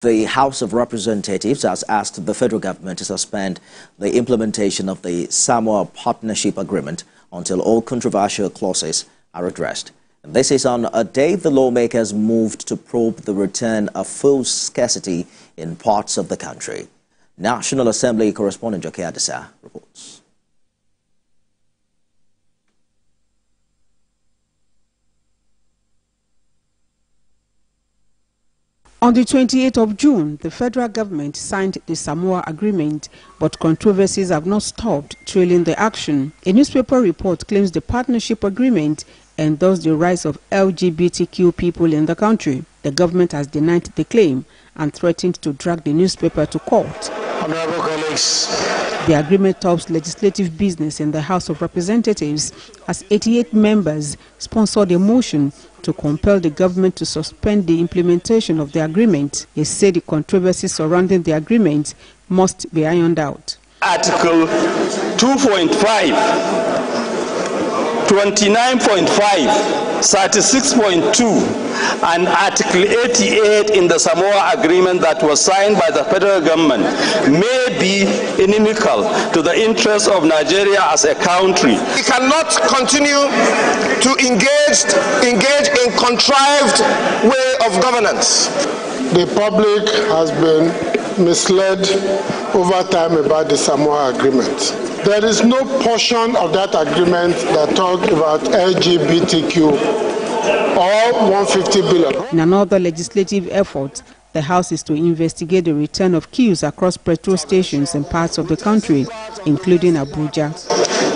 The House of Representatives has asked the federal government to suspend the implementation of the Samoa Partnership Agreement until all controversial clauses are addressed. And this is on a day the lawmakers moved to probe the return of food scarcity in parts of the country. National Assembly correspondent Joke Adisa reports. On the 28th of June, the federal government signed the Samoa agreement, but controversies have not stopped trailing the action. A newspaper report claims the partnership agreement endorsed the rights of LGBTQ people in the country. The government has denied the claim and threatened to drag the newspaper to court. Honorable colleagues, the agreement tops legislative business in the House of Representatives as 88 members sponsored a motion to compel the government to suspend the implementation of the agreement. They say the controversies surrounding the agreement must be ironed out. Article 2.5, 29.5, 36.2 and Article 88 in the Samoa agreement that was signed by the federal government may be inimical to the interests of Nigeria as a country. We cannot continue to engage in contrived way of governance. The public has been misled over time about the Samoa agreement. There is no portion of that agreement that talks about LGBTQ or 150 billion. In another legislative effort, the House is to investigate the return of queues across petrol stations in parts of the country, including Abuja.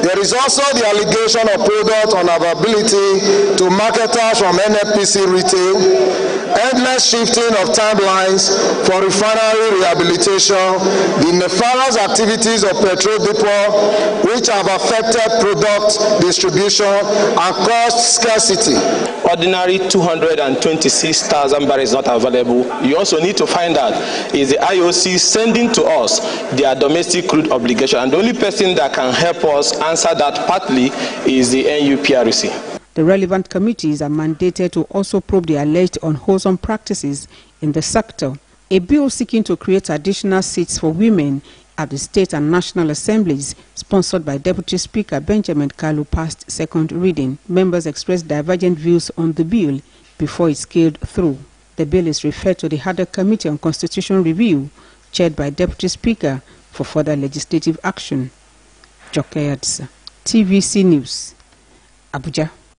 There is also the allegation of product unavailability to marketers from NFPC retail, endless shifting of timelines for refinery rehabilitation, the nefarious activities of petrol depot which have affected product distribution and caused scarcity. Ordinary 226,000 barrels not available. You also need to find out, is the IOC sending to us their domestic crude obligation? And the only person that can help us answer that partly is the NUPRC. The relevant committees are mandated to also probe the alleged unwholesome practices in the sector. A bill seeking to create additional seats for women at the state and national assemblies, sponsored by Deputy Speaker Benjamin Kalu, passed second reading. Members expressed divergent views on the bill before it scaled through. The bill is referred to the Harder Committee on Constitutional Review, chaired by Deputy Speaker, for further legislative action. Joke Adisa, TVC News, Abuja.